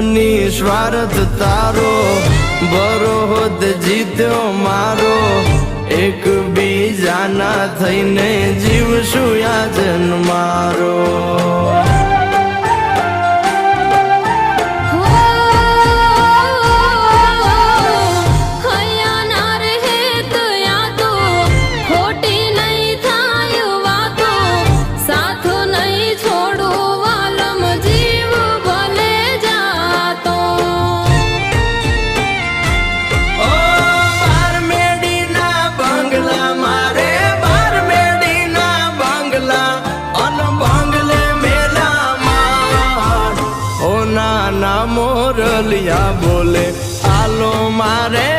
નિસ્વાર્થ તારો બરોદ જીત્યો મારો એક બીજાના થઈને જીવશું યાજન મારો મોરલિયા બોલે આલો મારે